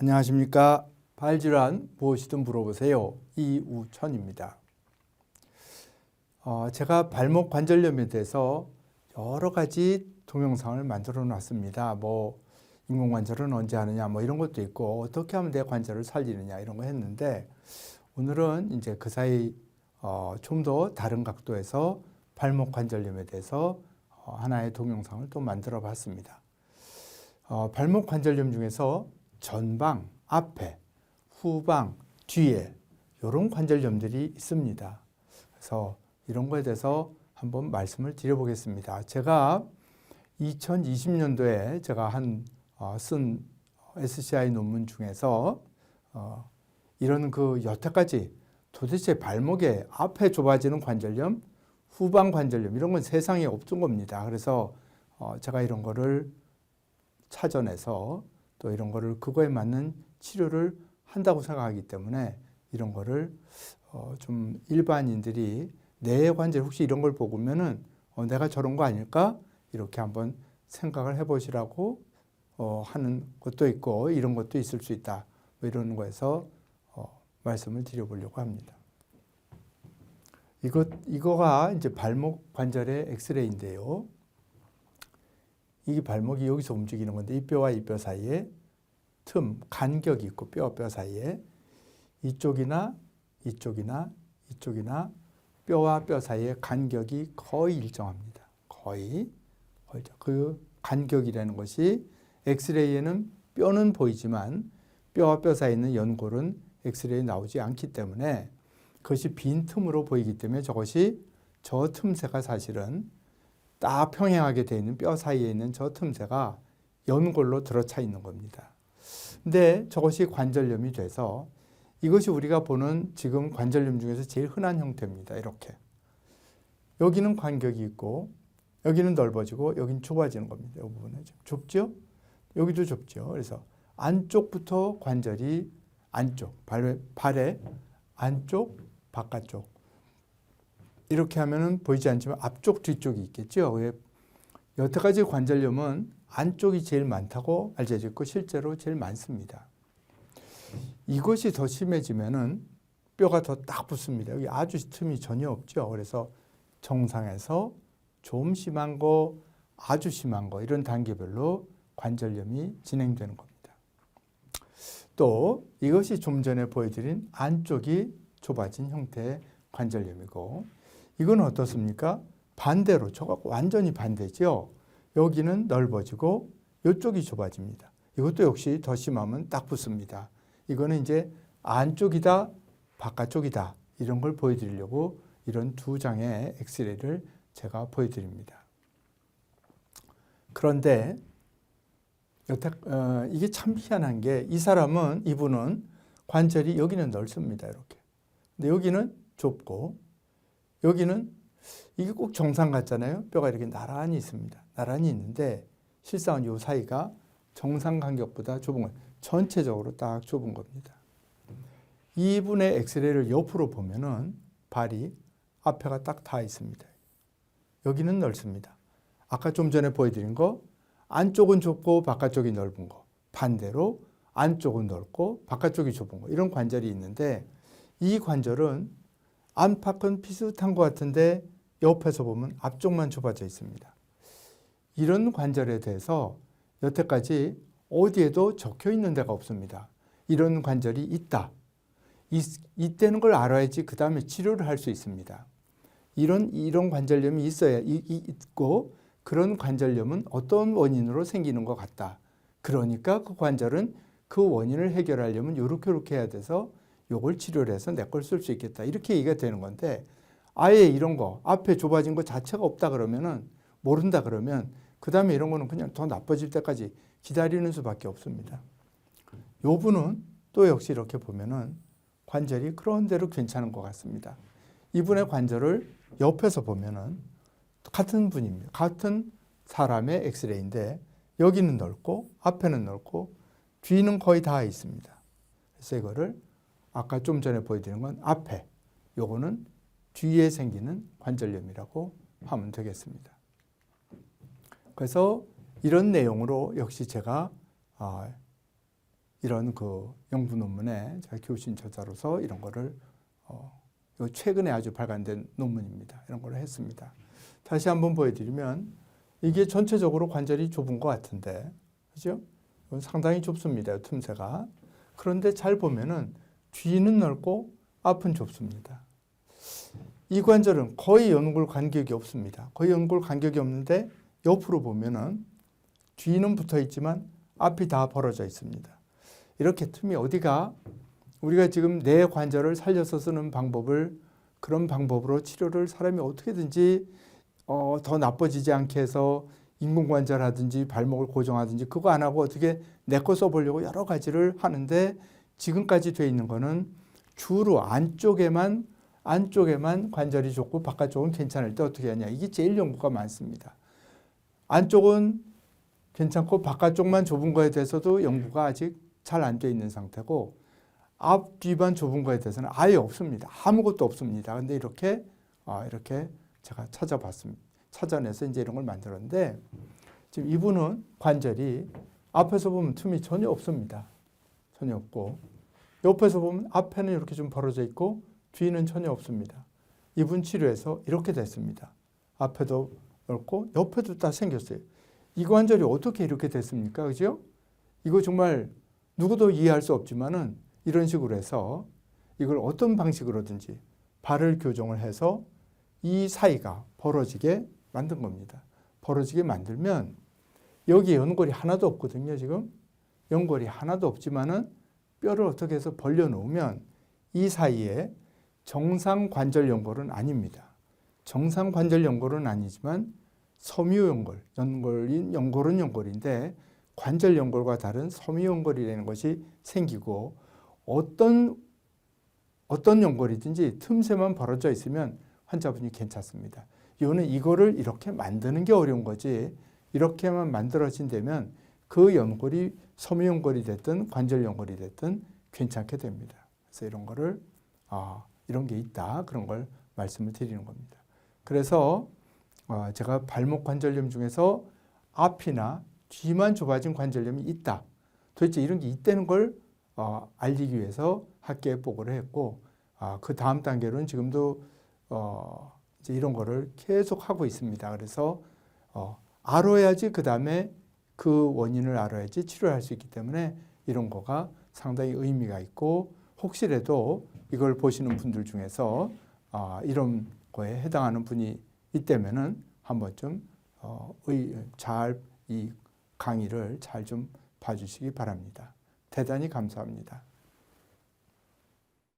안녕하십니까. 발질환 무엇이든 물어보세요. 이우천입니다. 제가 발목 관절염에 대해서 여러 가지 동영상을 만들어 놨습니다. 인공관절은 언제 하느냐 이런 것도 있고 어떻게 하면 내 관절을 살리느냐 이런 거 했는데 오늘은 이제 그 사이 좀 더 다른 각도에서 발목 관절염에 대해서 하나의 동영상을 또 만들어 봤습니다. 발목 관절염 중에서 전방, 앞에, 후방, 뒤에 이런 관절염들이 있습니다. 그래서 이런 거에 대해서 한번 말씀을 드려보겠습니다. 제가 2020년도에 제가 쓴 SCI 논문 중에서 이런 여태까지 도대체 발목의 앞에 좁아지는 관절염, 후방 관절염 이런 건 세상에 없던 겁니다. 그래서 제가 이런 거를 찾아내서 또 이런 거를 그거에 맞는 치료를 한다고 생각하기 때문에 이런 거를 좀 일반인들이 내 관절 혹시 이런 걸 보면은 내가 저런 거 아닐까? 이렇게 한번 생각을 해보시라고 하는 것도 있고 이런 것도 있을 수 있다. 이런 거에서 말씀을 드려보려고 합니다. 이거가 이제 발목 관절의 엑스레이인데요. 이 발목이 여기서 움직이는 건데 이 뼈와 이 뼈 사이에 간격이 있고 뼈와 뼈 사이에 이쪽이나 뼈와 뼈 사이의 간격이 거의 일정합니다. 거의. 그 간격이라는 것이 엑스레이에는 뼈는 보이지만 뼈와 뼈 사이에 있는 연골은 엑스레이에 나오지 않기 때문에 그것이 빈 틈으로 보이기 때문에 저 틈새가 사실은 딱 평행하게 되어 있는 뼈 사이에 있는 저 틈새가 연골로 들어차 있는 겁니다. 근데 저것이 관절염이 돼서 이것이 우리가 보는 지금 관절염 중에서 제일 흔한 형태입니다. 이렇게. 여기는 간격이 있고 여기는 넓어지고 여기는 좁아지는 겁니다. 이 부분은 좁죠? 여기도 좁죠. 그래서 안쪽부터 관절이 발의 안쪽, 바깥쪽 이렇게 하면은 보이지 않지만 앞쪽, 뒤쪽이 있겠죠. 여태까지 관절염은 안쪽이 제일 많다고 알려져 있고 실제로 제일 많습니다. 이것이 더 심해지면은 뼈가 더 딱 붙습니다. 여기 아주 틈이 전혀 없죠. 그래서 정상에서 좀 심한 거, 아주 심한 거 이런 단계별로 관절염이 진행되는 겁니다. 또 이것이 좀 전에 보여드린 안쪽이 좁아진 형태의 관절염이고 이건 어떻습니까? 반대로 저거 완전히 반대죠. 여기는 넓어지고 이쪽이 좁아집니다. 이것도 역시 더 심하면 딱 붙습니다. 이거는 이제 안쪽이다, 바깥쪽이다 이런 걸 보여드리려고 이런 두 장의 엑스레이를 제가 보여드립니다. 그런데 이게 참 희한한 게 이분은 관절이 여기는 넓습니다. 이렇게. 근데 여기는 좁고 여기는 이게 꼭 정상 같잖아요. 뼈가 이렇게 나란히 있습니다. 나란히 있는데 실상은 이 사이가 정상 간격보다 좁은 거예요. 전체적으로 딱 좁은 겁니다. 이분의 엑스레이를 옆으로 보면은 발이 앞에가 딱 닿아 있습니다. 여기는 넓습니다. 아까 좀 전에 보여드린 거 안쪽은 좁고 바깥쪽이 넓은 거 반대로 안쪽은 넓고 바깥쪽이 좁은 거 이런 관절이 있는데 이 관절은 안팎은 비슷한 것 같은데 옆에서 보면 앞쪽만 좁아져 있습니다. 이런 관절에 대해서 여태까지 어디에도 적혀 있는 데가 없습니다. 이런 관절이 있다. 있다는 걸 알아야지 그 다음에 치료를 할 수 있습니다. 이런 관절염이 있고 그런 관절염은 어떤 원인으로 생기는 것 같다. 그러니까 그 관절은 그 원인을 해결하려면 이렇게 해야 돼서 요걸 치료를 해서 내 걸 쓸 수 있겠다. 이렇게 얘기가 되는 건데 아예 이런 거 앞에 좁아진 거 자체가 없다 그러면은 모른다 그러면 그 다음에 이런 거는 그냥 더 나빠질 때까지 기다리는 수밖에 없습니다. 요 분은 또 역시 이렇게 보면은 관절이 그런 대로 괜찮은 것 같습니다. 이분의 관절을 옆에서 보면은 같은 분입니다. 같은 사람의 엑스레이인데 여기는 넓고 앞에는 넓고 뒤는 거의 다 있습니다. 그래서 이거를 아까 좀 전에 보여드린 건 앞에, 요거는 뒤에 생기는 관절염이라고 하면 되겠습니다. 그래서 이런 내용으로 역시 제가 이런 그 연구 논문에 제가 교신 저자로서 이런 거를 최근에 아주 발간된 논문입니다. 이런 걸 했습니다. 다시 한번 보여드리면 이게 전체적으로 관절이 좁은 것 같은데, 그죠? 이건 상당히 좁습니다. 틈새가. 그런데 잘 보면은 뒤는 넓고 앞은 좁습니다. 이 관절은 거의 연골 간격이 없습니다. 거의 연골 간격이 없는데 옆으로 보면은 뒤는 붙어 있지만 앞이 다 벌어져 있습니다. 이렇게 틈이 어디가 우리가 지금 내 관절을 살려서 쓰는 방법을 그런 방법으로 치료를 사람이 어떻게든지 더 나빠지지 않게 해서 인공관절 하든지 발목을 고정하든지 그거 안 하고 어떻게 내 거 써보려고 여러 가지를 하는데 지금까지 돼 있는 거는 주로 안쪽에만 관절이 좋고 바깥쪽은 괜찮을 때 어떻게 하냐. 이게 제일 연구가 많습니다. 안쪽은 괜찮고 바깥쪽만 좁은 거에 대해서도 연구가 아직 잘 안 돼 있는 상태고 앞, 뒤만 좁은 거에 대해서는 아예 없습니다. 아무것도 없습니다. 근데 이렇게 제가 찾아봤습니다. 찾아내서 이제 이런 걸 만들었는데 지금 이분은 관절이 앞에서 보면 틈이 전혀 없습니다. 전혀 없고 옆에서 보면 앞에는 이렇게 좀 벌어져 있고 뒤는 전혀 없습니다. 이분 치료해서 이렇게 됐습니다. 앞에도 넓고 옆에도 다 생겼어요. 이 관절이 어떻게 이렇게 됐습니까? 그죠? 이거 정말 누구도 이해할 수 없지만은 이런 식으로 해서 이걸 어떤 방식으로든지 발을 교정을 해서 이 사이가 벌어지게 만든 겁니다. 벌어지게 만들면 여기에 연골이 하나도 없거든요. 지금 연골이 하나도 없지만은 뼈를 어떻게 해서 벌려 놓으면 이 사이에 정상 관절 연골은 아닙니다. 정상 관절 연골은 아니지만 섬유 연골, 연골은 연골인데 관절 연골과 다른 섬유 연골이라는 것이 생기고 어떤 연골이든지 틈새만 벌어져 있으면 환자분이 괜찮습니다. 이거를 이렇게 만드는 게 어려운 거지 이렇게만 만들어진다면 그 연골이 섬유 연골이 됐든 관절 연골이 됐든 괜찮게 됩니다. 그래서 이런 거를 이런 게 있다 그런 걸 말씀을 드리는 겁니다. 그래서 제가 발목 관절염 중에서 앞이나 뒤만 좁아진 관절염이 있다. 도대체 이런 게 있다는 걸 알리기 위해서 학계에 보고를 했고 그 다음 단계로는 지금도 이제 이런 거를 계속 하고 있습니다. 그래서 알아야지 그 다음에 그 원인을 알아야지 치료를 할 수 있기 때문에 이런 거가 상당히 의미가 있고 혹시라도 이걸 보시는 분들 중에서 이런 거에 해당하는 분이 있다면은 한 번쯤 이 강의를 잘 좀 봐주시기 바랍니다. 대단히 감사합니다.